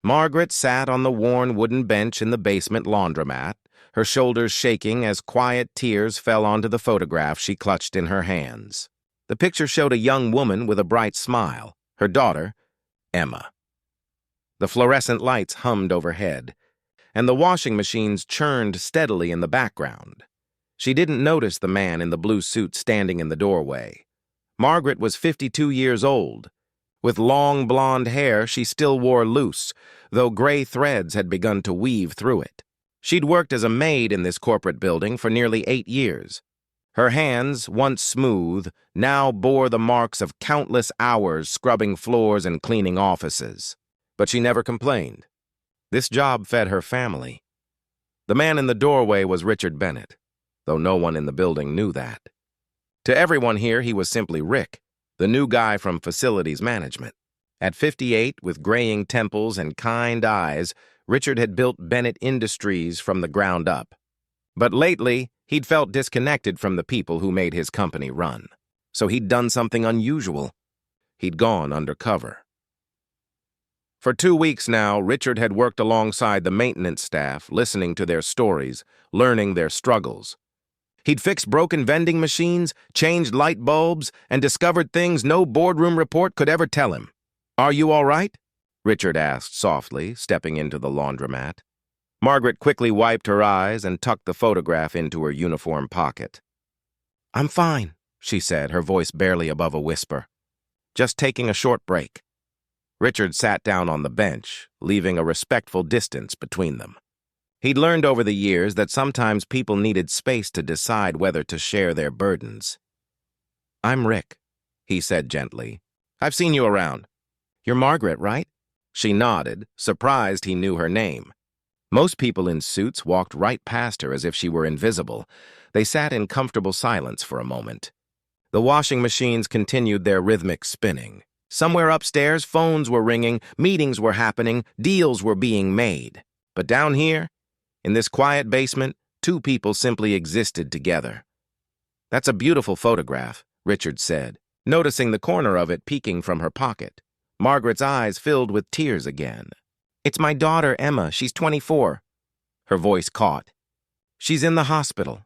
Margaret sat on the worn wooden bench in the basement laundromat, her shoulders shaking as quiet tears fell onto the photograph she clutched in her hands. The picture showed a young woman with a bright smile, her daughter, Emma. The fluorescent lights hummed overhead, and the washing machines churned steadily in the background. She didn't notice the man in the blue suit standing in the doorway. Margaret was 52 years old. With long blonde hair, she still wore loose, though gray threads had begun to weave through it. She'd worked as a maid in this corporate building for nearly 8 years. Her hands, once smooth, now bore the marks of countless hours scrubbing floors and cleaning offices. But she never complained. This job fed her family. The man in the doorway was Richard Bennett, though no one in the building knew that. To everyone here, he was simply Rick, the new guy from facilities management. At 58, with graying temples and kind eyes, Richard had built Bennett Industries from the ground up. But lately, he'd felt disconnected from the people who made his company run. So he'd done something unusual. He'd gone undercover. For 2 weeks now, Richard had worked alongside the maintenance staff, listening to their stories, learning their struggles. He'd fixed broken vending machines, changed light bulbs, and discovered things no boardroom report could ever tell him. "Are you all right?" Richard asked softly, stepping into the laundromat. Margaret quickly wiped her eyes and tucked the photograph into her uniform pocket. "I'm fine," she said, her voice barely above a whisper. "Just taking a short break." Richard sat down on the bench, leaving a respectful distance between them. He'd learned over the years that sometimes people needed space to decide whether to share their burdens. "I'm Rick," he said gently. "I've seen you around. You're Margaret, right?" She nodded, surprised he knew her name. Most people in suits walked right past her as if she were invisible. They sat in comfortable silence for a moment. The washing machines continued their rhythmic spinning. Somewhere upstairs, phones were ringing, meetings were happening, deals were being made. But down here, in this quiet basement, 2 people simply existed together. "That's a beautiful photograph," Richard said, noticing the corner of it peeking from her pocket. Margaret's eyes filled with tears again. "It's my daughter, Emma. She's 24. Her voice caught. "She's in the hospital."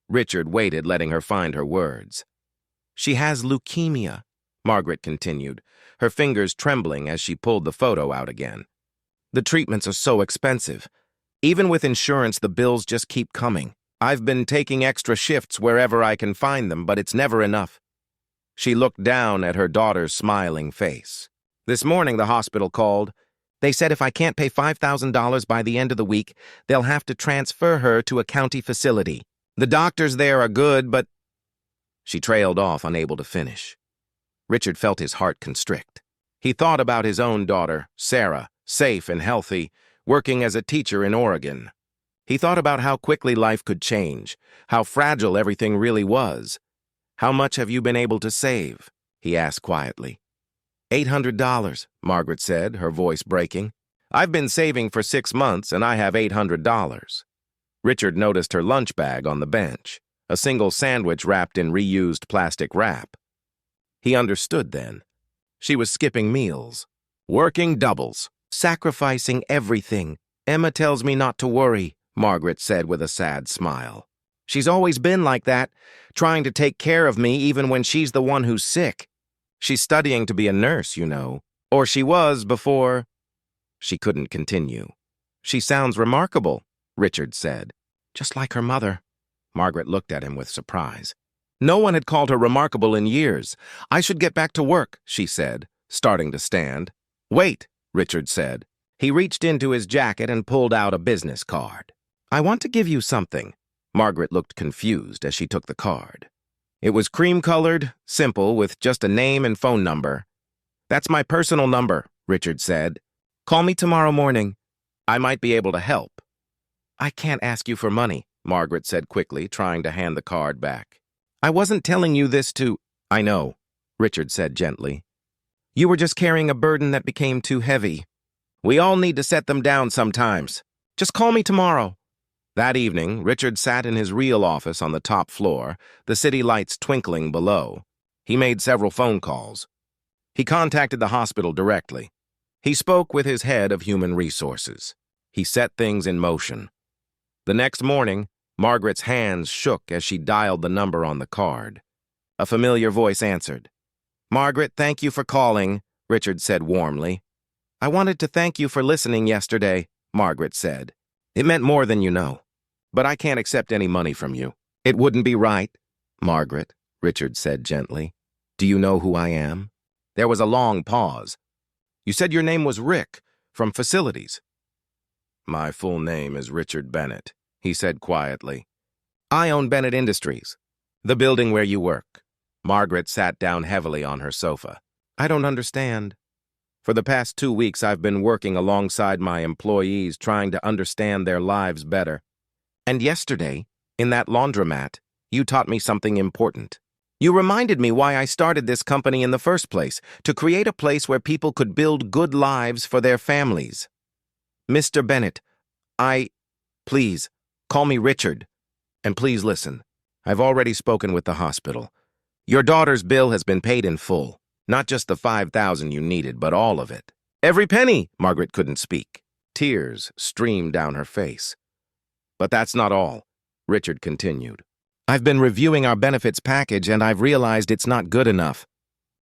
Richard waited, letting her find her words. "She has leukemia," Margaret continued, her fingers trembling as she pulled the photo out again. "The treatments are so expensive. Even with insurance, the bills just keep coming. I've been taking extra shifts wherever I can find them, but it's never enough." She looked down at her daughter's smiling face. "This morning, the hospital called. They said if I can't pay $5,000 by the end of the week, they'll have to transfer her to a county facility. The doctors there are good, but—" She trailed off, unable to finish. Richard felt his heart constrict. He thought about his own daughter, Sarah, safe and healthy, working as a teacher in Oregon. He thought about how quickly life could change, how fragile everything really was. "How much have you been able to save?" he asked quietly. $800, Margaret said, her voice breaking. "I've been saving for 6 months, and I have $800. Richard noticed her lunch bag on the bench, a single sandwich wrapped in reused plastic wrap. He understood then. She was skipping meals, working doubles, sacrificing everything. "Emma tells me not to worry," Margaret said with a sad smile. "She's always been like that, trying to take care of me even when she's the one who's sick. She's studying to be a nurse, you know. Or she was before—" She couldn't continue. "She sounds remarkable," Richard said. "Just like her mother." Margaret looked at him with surprise. No one had called her remarkable in years. "I should get back to work," she said, starting to stand. "Wait," Richard said. He reached into his jacket and pulled out a business card. "I want to give you something." Margaret looked confused as she took the card. It was cream-colored, simple, with just a name and phone number. "That's my personal number," Richard said. "Call me tomorrow morning. I might be able to help." "I can't ask you for money," Margaret said quickly, trying to hand the card back. "I wasn't telling you this to—" "I know," Richard said gently. "You were just carrying a burden that became too heavy. We all need to set them down sometimes. Just call me tomorrow." That evening, Richard sat in his real office on the top floor, the city lights twinkling below. He made several phone calls. He contacted the hospital directly. He spoke with his head of human resources. He set things in motion. The next morning, Margaret's hands shook as she dialed the number on the card. A familiar voice answered. "Margaret, thank you for calling," Richard said warmly. "I wanted to thank you for listening yesterday," Margaret said. "It meant more than you know. But I can't accept any money from you." "It wouldn't be right." "Margaret," Richard said gently. "Do you know who I am?" There was a long pause. "You said your name was Rick, from facilities." "My full name is Richard Bennett," he said quietly. "I own Bennett Industries, the building where you work." Margaret sat down heavily on her sofa. "I don't understand. For the past 2 weeks, I've been working alongside my employees, trying to understand their lives better. And yesterday, in that laundromat, you taught me something important. You reminded me why I started this company in the first place, to create a place where people could build good lives for their families. Mr. Bennett, please, call me Richard. And please listen. I've already spoken with the hospital. Your daughter's bill has been paid in full. Not just the $5,000 you needed, but all of it. Every penny!" Margaret couldn't speak. Tears streamed down her face. "But that's not all," Richard continued. "I've been reviewing our benefits package and I've realized it's not good enough.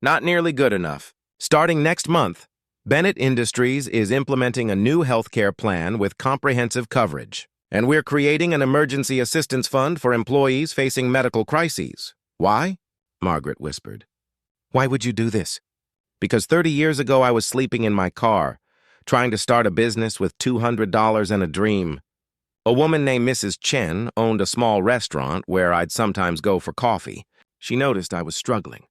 Not nearly good enough. Starting next month, Bennett Industries is implementing a new healthcare plan with comprehensive coverage. And we're creating an emergency assistance fund for employees facing medical crises. Why?" Margaret whispered. "Why would you do this?" "Because 30 years ago I was sleeping in my car, trying to start a business with $200 and a dream. A woman named Mrs. Chen owned a small restaurant where I'd sometimes go for coffee. She noticed I was struggling.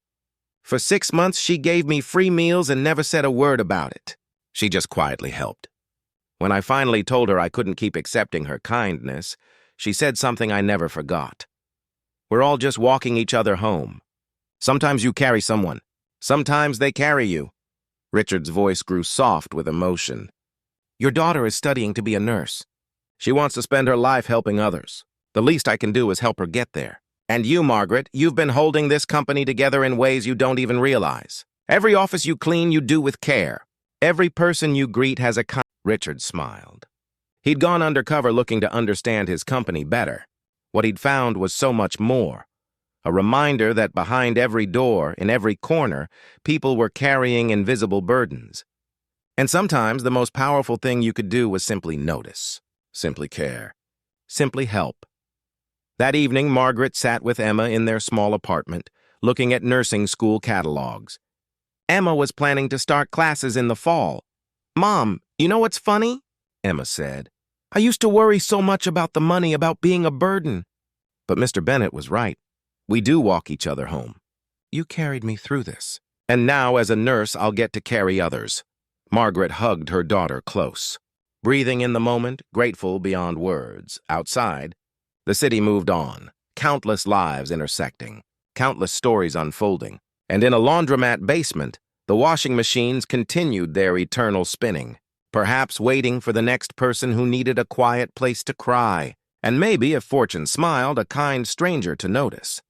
For 6 months, she gave me free meals and never said a word about it. She just quietly helped. When I finally told her I couldn't keep accepting her kindness, she said something I never forgot. We're all just walking each other home. Sometimes you carry someone. Sometimes they carry you." Richard's voice grew soft with emotion. "Your daughter is studying to be a nurse. She wants to spend her life helping others. The least I can do is help her get there. And you, Margaret, you've been holding this company together in ways you don't even realize. Every office you clean, you do with care. Every person you greet has a kind..." Richard smiled. He'd gone undercover looking to understand his company better. What he'd found was so much more. A reminder that behind every door, in every corner, people were carrying invisible burdens. And sometimes the most powerful thing you could do was simply notice, simply care, simply help. That evening, Margaret sat with Emma in their small apartment, looking at nursing school catalogs. Emma was planning to start classes in the fall. "Mom, you know what's funny?" Emma said. "I used to worry so much about the money, about being a burden." But Mr. Bennett was right. We do walk each other home. You carried me through this. And now, as a nurse, I'll get to carry others. Margaret hugged her daughter close. Breathing in the moment, grateful beyond words. Outside, the city moved on, countless lives intersecting, countless stories unfolding. And in a laundromat basement, the washing machines continued their eternal spinning, perhaps waiting for the next person who needed a quiet place to cry, and maybe, if fortune smiled, a kind stranger to notice.